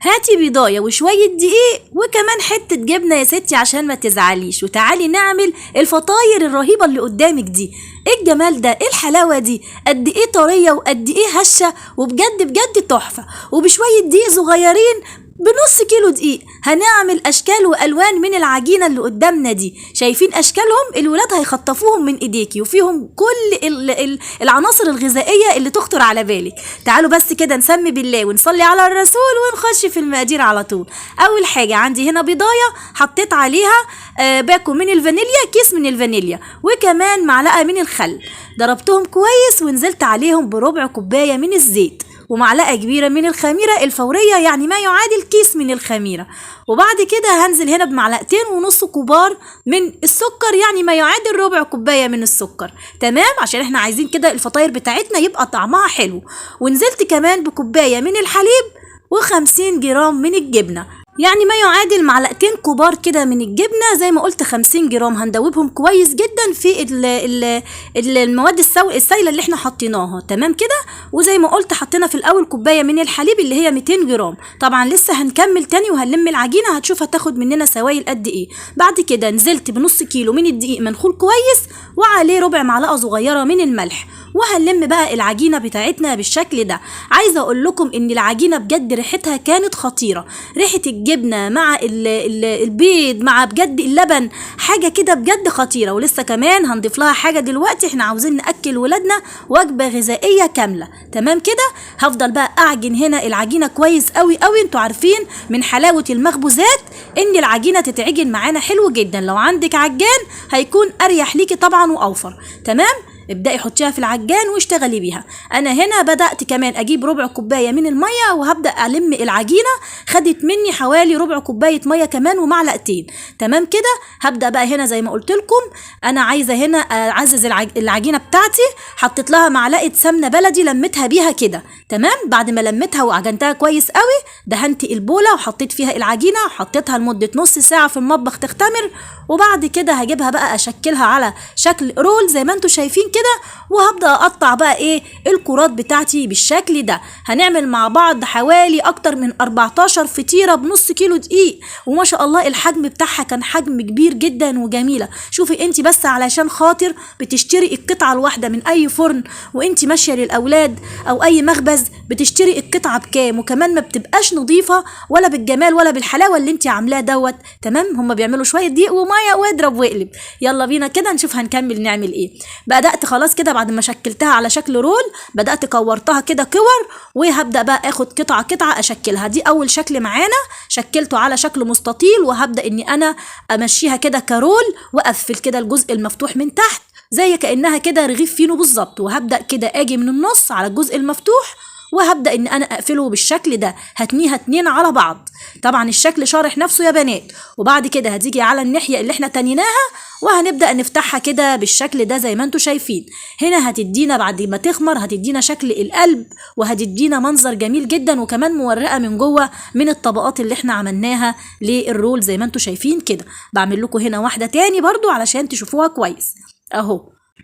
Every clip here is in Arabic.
هاتي بيضايه وشويه دقيق وكمان حته جبنه يا ستي عشان ما تزعليش، وتعالي نعمل الفطاير الرهيبه اللي قدامك دي. ايه الجمال ده، ايه الحلاوه دي، قد ايه طريه وقد ايه هشه، وبجد بجد تحفه. وبشويه دقيق صغيرين، بنص كيلو دقيق هنعمل اشكال والوان من العجينه اللي قدامنا دي. شايفين اشكالهم؟ الولاد هيخطفوهم من ايديكي، وفيهم كل العناصر الغذائيه اللي تخطر على بالك. تعالوا بس كده نسمي بالله ونصلي على الرسول ونخش في المقادير على طول. اول حاجه عندي هنا بيضايه، حطيت عليها باكو من الفانيليا، كيس من الفانيليا، وكمان معلقه من الخل. ضربتهم كويس ونزلت عليهم بربع كوبايه من الزيت، ومعلقه كبيره من الخميره الفوريه، يعني ما يعادل كيس من الخميره. وبعد كده هنزل هنا بمعلقتين ونص كبار من السكر، يعني ما يعادل ربع كوبايه من السكر. تمام، عشان احنا عايزين كده الفطاير بتاعتنا يبقى طعمها حلو. ونزلت كمان بكوبايه من الحليب و50 جرام من الجبنه، يعني ما يعادل معلقتين كبار كده من الجبنه. زي ما قلت 50 جرام. هندوبهم كويس جدا في المواد السائله اللي احنا حطيناها. تمام كده. وزي ما قلت حطينا في الاول كوبايه من الحليب اللي هي 200 جرام. طبعا لسه هنكمل تاني وهنلم العجينه، هتشوف هتاخد مننا سوائل قد ايه. بعد كده نزلت بنص كيلو من الدقيق منخول كويس، وعليه ربع معلقه صغيره من الملح، وهنلم بقى العجينه بتاعتنا بالشكل ده. عايزه اقول لكم ان العجينه بجد ريحتها كانت خطيره، ريحه الجبنه مع البيض مع بجد اللبن، حاجه كده بجد خطيره. ولسه كمان هنضيف لها حاجه دلوقتي، احنا عاوزين ناكل ولادنا وجبه غذائيه كامله. تمام كده. هفضل بقى اعجن هنا العجينه كويس قوي قوي. انتوا عارفين من حلاوه المخبوزات ان العجينه تتعجن معانا حلو جدا. لو عندك عجان هيكون اريح ليكي طبعا واوفر. تمام. ابدأي حطيها في العجان واشتغلي بيها. انا هنا بدأت كمان اجيب ربع كوباية من المية وهبدأ الم العجينة. خدت مني حوالي ربع كوباية مية كمان ومعلقتين. تمام كده. هبدأ بقى هنا زي ما قلت لكم، انا عايزة هنا اعزز العجينة بتاعتي. حطيت لها معلقة سمنة بلدي لمتها بيها كده. تمام. بعد ما لمتها وعجنتها كويس قوي، دهنت البولة وحطيت فيها العجينة وحطيتها لمدة نص ساعة في المطبخ تختمر. وبعد كده هجيبها بقى اشكلها على شكل رول زي ما انتوا شايفين كده، وهبدأ اقطع بقى ايه الكرات بتاعتي بالشكل ده. هنعمل مع بعض حوالي اكتر من 14 فطيرة بنص كيلو دقيق، وما شاء الله الحجم بتاعها كان حجم كبير جدا وجميلة. شوفي انت بس علشان خاطر بتشتري القطعة الواحدة من اي فرن وانت ماشية للاولاد او اي مخبز، بتشتري القطعة بكام، وكمان ما بتبقاش نظيفة ولا بالجمال ولا بالحلاوة اللي انت عاملاه دوت. تمام. هما بيعملوا شوية دقيق ومية واضرب واقلب. يلا بينا كده نشوف هنكمل نعمل ايه. بدأت خلاص كده بعد ما شكلتها على شكل رول، بدأت كورتها كده كور، وهبدأ بقى اخد قطعة قطعة اشكلها. دي اول شكل معانا، شكلته على شكل مستطيل، وهبدأ اني انا امشيها كده كرول، واقفل كده الجزء المفتوح من تحت زي كأنها كده رغيف فينو بالظبط. وهبدأ كده اجي من النص على الجزء المفتوح، وهبدأ ان انا اقفله بالشكل ده. هتنيها 2 على بعض. طبعا الشكل شارح نفسه يا بنات. وبعد كده هتيجي على الناحية اللي احنا تنيناها، وهنبدأ نفتحها كده بالشكل ده زي ما انتوا شايفين. هنا هتدينا بعد ما تخمر هتدينا شكل القلب، وهتدينا منظر جميل جدا، وكمان مورقة من جوه من الطبقات اللي احنا عملناها للرول زي ما انتوا شايفين كده. بعمل لكم هنا واحدة تاني برضو علشان تشوفوها كويس اهو.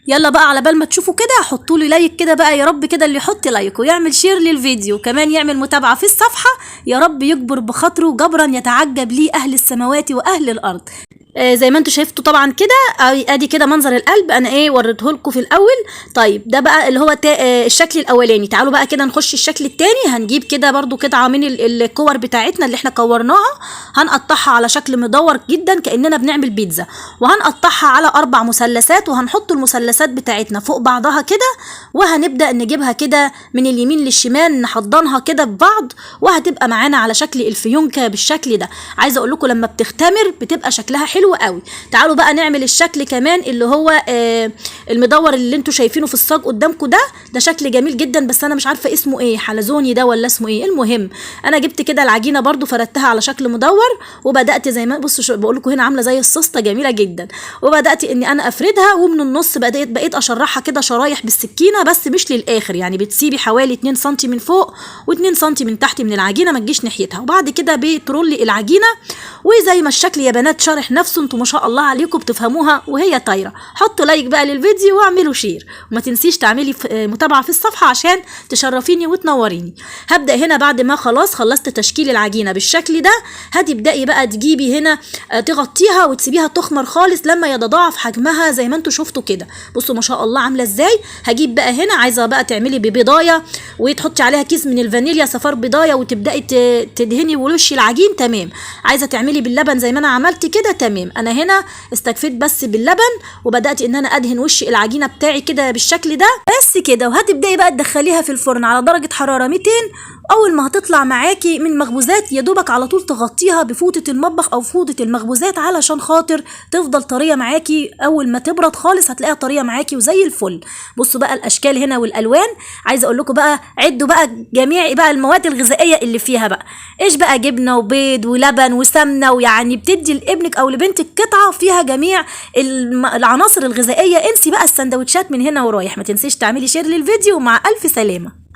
يلا بقى على بال ما تشوفوا كده حطوا لي لايك كده بقى، يا رب كده اللي يحط لايك ويعمل شير للفيديو، وكمان يعمل متابعة في الصفحة، يا رب يكبر بخاطره جبرا يتعجب ليه اهل السماوات واهل الارض. زي ما انتوا شايفتوا طبعا كده. ادي كده منظر القلب انا وريته لكم في الاول. طيب ده بقى اللي هو الشكل الاولاني. تعالوا بقى كده نخش الشكل التاني. هنجيب كده برضو قطعه من الكور بتاعتنا اللي احنا كورناها، هنقطعها على شكل مدور جدا كاننا بنعمل بيتزا، وهنقطعها على 4 مثلثات، وهنحط المثلثات بتاعتنا فوق بعضها كده، وهنبدا نجيبها كده من اليمين للشمال نحضنها كده ببعض، وهتبقى معانا على شكل الفيونكه بالشكل ده. عايزه اقول لكم لما بتختمر بتبقى شكلها حلو قوي. تعالوا بقى نعمل الشكل كمان اللي هو المدور اللي انتوا شايفينه في الصاج قدامكم ده شكل جميل جدا، بس انا مش عارفه اسمه ايه، حلزوني ده ولا اسمه ايه. المهم انا جبت كده العجينه برضو فردتها على شكل مدور، وبدات زي ما بصوا بقول لكم هنا عامله زي السوسته جميله جدا، وبدات اني انا افردها، ومن النص بقيت اشرحها كده شرايح بالسكينه، بس مش للاخر، يعني بتسيبي حوالي 2 سم من فوق و2 سم من تحت من العجينه ما تجيش ناحيتها. وبعد كده بترولي العجينه، وزي ما الشكل يا بنات شارح نفسه بصوا انتوا ما شاء الله عليكم بتفهموها وهي طايره. حطوا لايك بقى للفيديو واعملوا شير، وما تنسيش تعملي متابعه في الصفحه عشان تشرفيني وتنوريني. هبدا هنا بعد ما خلاص خلصت تشكيل العجينه بالشكل ده، هتبداي بقى تجيبي هنا تغطيها وتسيبيها تخمر خالص لما يتضاعف حجمها زي ما انتوا شفتوا كده. بصوا ما شاء الله عامله ازاي. هجيب بقى هنا، عايزه بقى تعملي ببيضايه وتحطي عليها كيس من الفانيليا صفار بيضايه وتبداي تدهني وش العجين، تمام. عايزه تعملي باللبن زي ما انا عملت كده، تمام. انا هنا استكفيت بس باللبن وبدات ان انا ادهن وش العجينه بتاعي كده بالشكل ده بس كده. وهتبداي بقى تدخليها في الفرن على درجه حراره 200. اول ما هتطلع معاكي من مخبوزات يا دوبك على طول تغطيها بفوطه المطبخ او فوطه المخبوزات علشان خاطر تفضل طريه معاكي. اول ما تبرد خالص هتلاقيها طريه معاكي وزي الفل. بصوا بقى الاشكال هنا والالوان. عايزه اقول لكم بقى عدوا بقى جميع بقى المواد الغذائيه اللي فيها بقى، ايش بقى جبنه وبيض ولبن وسمنه، ويعني بتدي لابنك او لبنتك قطعه فيها جميع العناصر الغذائيه. انسي بقى السندوتشات من هنا ورايح. ما تنسيش تعملي شير للفيديو، ومع الف سلامه.